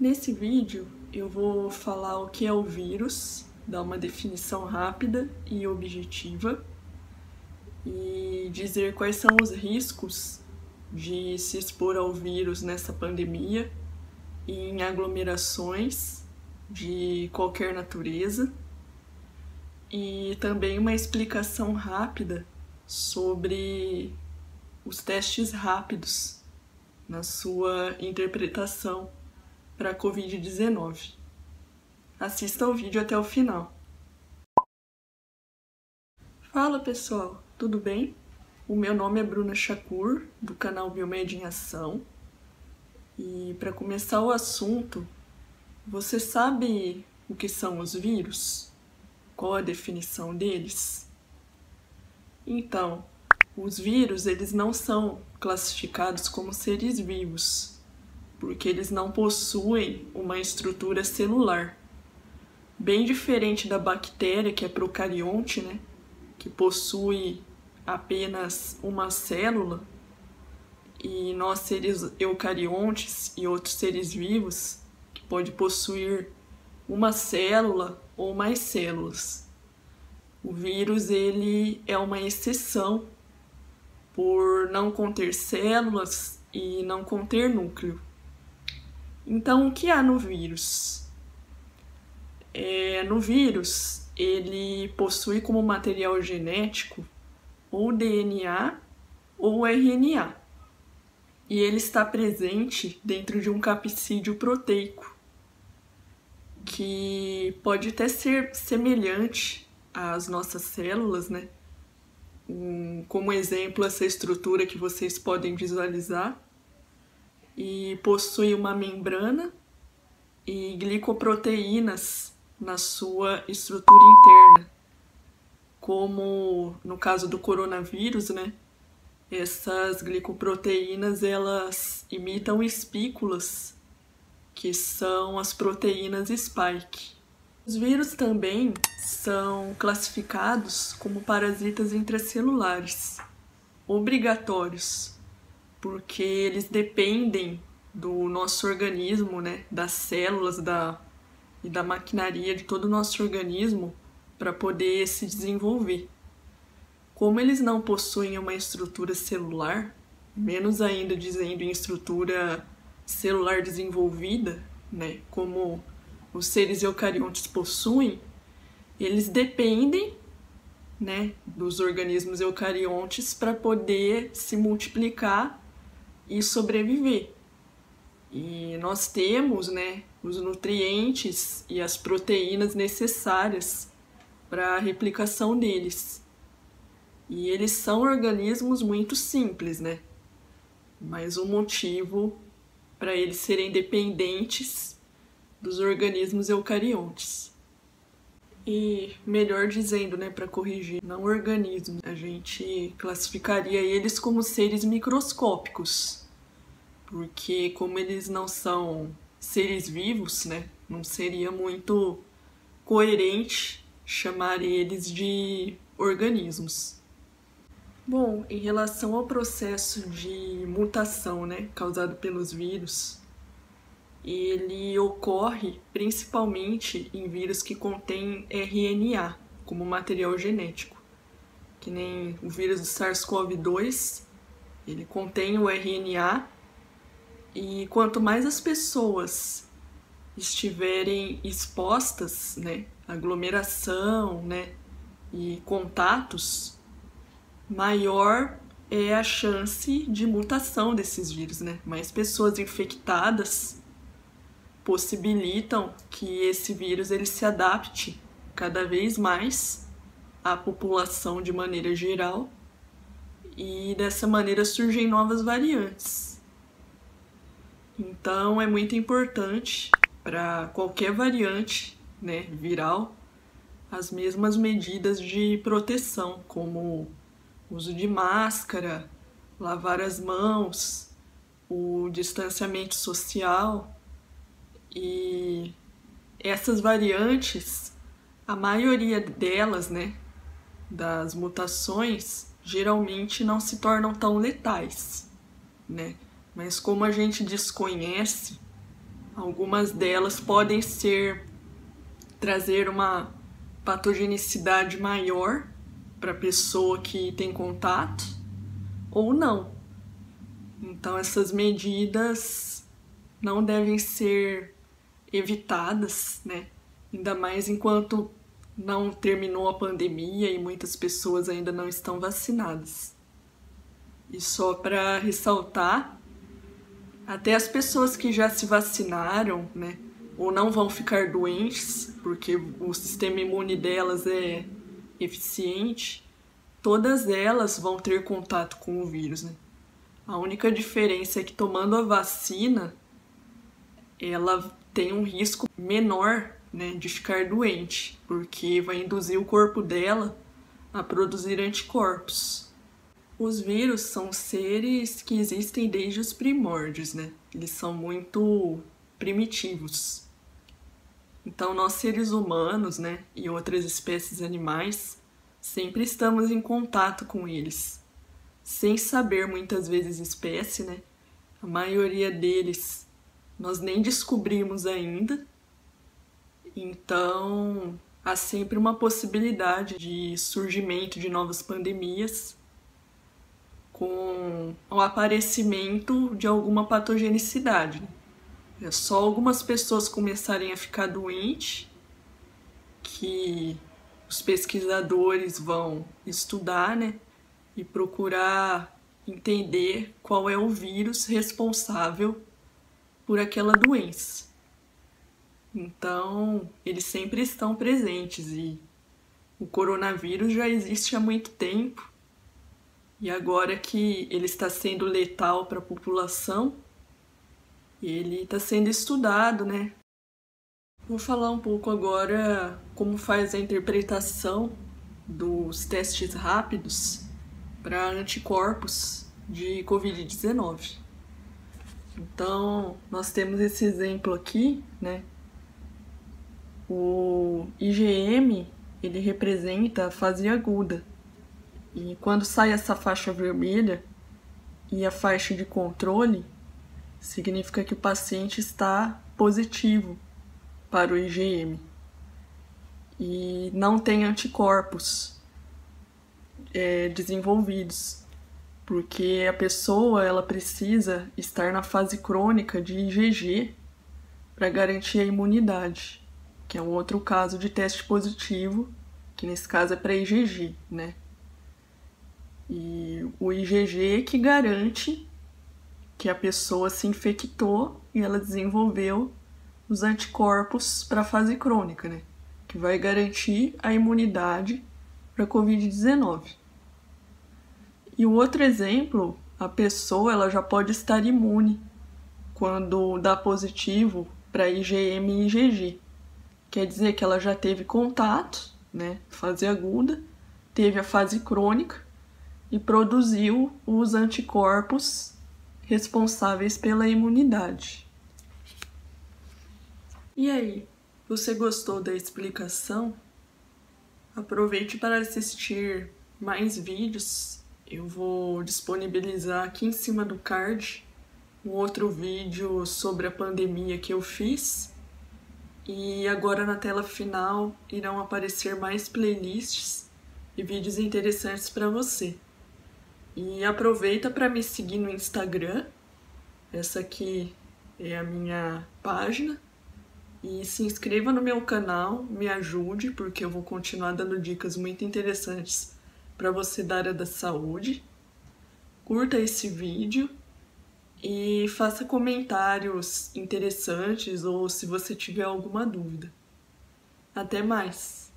Nesse vídeo eu vou falar o que é o vírus, dar uma definição rápida e objetiva e dizer quais são os riscos de se expor ao vírus nessa pandemia e em aglomerações de qualquer natureza, e também uma explicação rápida sobre os testes rápidos na sua interpretação para a Covid-19. Assista o vídeo até o final. Fala pessoal, tudo bem? O meu nome é Bruna Shakur, do canal Biomed em Ação. E para começar o assunto, você sabe o que são os vírus? Qual a definição deles? Então, os vírus eles não são classificados como seres vivos, porque eles não possuem uma estrutura celular. Bem diferente da bactéria, que é procarionte, né? Que possui apenas uma célula, e nós, seres eucariontes e outros seres vivos, que pode possuir uma célula ou mais células. O vírus ele é uma exceção por não conter células e não conter núcleo. Então, o que há no vírus? No vírus, ele possui como material genético ou DNA ou RNA. E ele está presente dentro de um capsídeo proteico, que pode até ser semelhante às nossas células, né? Como exemplo, essa estrutura que vocês podem visualizar, e possui uma membrana e glicoproteínas na sua estrutura interna, como no caso do coronavírus, né? Essas glicoproteínas elas imitam espículas, que são as proteínas spike. Os vírus também são classificados como parasitas intracelulares, obrigatórios, porque eles dependem do nosso organismo, né, das células e da maquinaria de todo o nosso organismo para poder se desenvolver. Como eles não possuem uma estrutura celular, menos ainda dizendo em estrutura celular desenvolvida, né, como os seres eucariontes possuem, eles dependem, né, dos organismos eucariontes para poder se multiplicar e sobreviver. E nós temos, né, os nutrientes e as proteínas necessárias para a replicação deles. E eles são organismos muito simples, né? Mas um motivo para eles serem dependentes dos organismos eucariontes. E melhor dizendo, né, para corrigir, não organismos, a gente classificaria eles como seres microscópicos, porque como eles não são seres vivos, né, não seria muito coerente chamar eles de organismos. Bom, em relação ao processo de mutação, né, causado pelos vírus, ele ocorre principalmente em vírus que contêm RNA como material genético, que nem o vírus do SARS-CoV-2, ele contém o RNA, e quanto mais as pessoas estiverem expostas, né, aglomeração, né, e contatos, maior é a chance de mutação desses vírus, né? Mais pessoas infectadas possibilitam que esse vírus ele se adapte cada vez mais à população de maneira geral, e dessa maneira surgem novas variantes. Então é muito importante para qualquer variante, né, viral, as mesmas medidas de proteção, como uso de máscara, lavar as mãos, o distanciamento social. E essas variantes, a maioria delas, né, das mutações, geralmente não se tornam tão letais, né? Mas como a gente desconhece Algumas delas podem trazer uma patogenicidade maior para a pessoa que tem contato ou não. Então essas medidas não devem ser evitadas, né? Ainda mais enquanto não terminou a pandemia e muitas pessoas ainda não estão vacinadas. E só para ressaltar, até as pessoas que já se vacinaram, né, ou não vão ficar doentes, porque o sistema imune delas é eficiente, todas elas vão ter contato com o vírus, né? A única diferença é que tomando a vacina, ela tem um risco menor, né, de ficar doente, porque vai induzir o corpo dela a produzir anticorpos. Os vírus são seres que existem desde os primórdios, né? Eles são muito primitivos. Então, nós seres humanos, né, e outras espécies animais, sempre estamos em contato com eles. Sem saber muitas vezes espécie, né? A maioria deles nós nem descobrimos ainda. Então, há sempre uma possibilidade de surgimento de novas pandemias com o aparecimento de alguma patogenicidade. É só algumas pessoas começarem a ficar doentes que os pesquisadores vão estudar, né, e procurar entender qual é o vírus responsável por aquela doença. Então, eles sempre estão presentes e o coronavírus já existe há muito tempo. E agora que ele está sendo letal para a população, ele está sendo estudado, né? Vou falar um pouco agora como faz a interpretação dos testes rápidos para anticorpos de Covid-19. Então, nós temos esse exemplo aqui, né? O IgM, ele representa a fase aguda. E quando sai essa faixa vermelha e a faixa de controle, significa que o paciente está positivo para o IgM e não tem anticorpos desenvolvidos, porque a pessoa ela precisa estar na fase crônica de IgG para garantir a imunidade, que é um outro caso de teste positivo, que nesse caso é para IgG, né? E o IgG que garante que a pessoa se infectou e ela desenvolveu os anticorpos para a fase crônica, né? Que vai garantir a imunidade para a Covid-19. E o outro exemplo, a pessoa ela já pode estar imune quando dá positivo para IgM e IgG. Quer dizer que ela já teve contato, né? Fase aguda, teve a fase crônica e produziu os anticorpos responsáveis pela imunidade. E aí, você gostou da explicação? Aproveite para assistir mais vídeos. Eu vou disponibilizar aqui em cima do card um outro vídeo sobre a pandemia que eu fiz. E agora na tela final irão aparecer mais playlists e vídeos interessantes para você. E aproveita para me seguir no Instagram, essa aqui é a minha página, e se inscreva no meu canal, me ajude, porque eu vou continuar dando dicas muito interessantes para você da área da saúde. Curta esse vídeo e faça comentários interessantes ou se você tiver alguma dúvida. Até mais!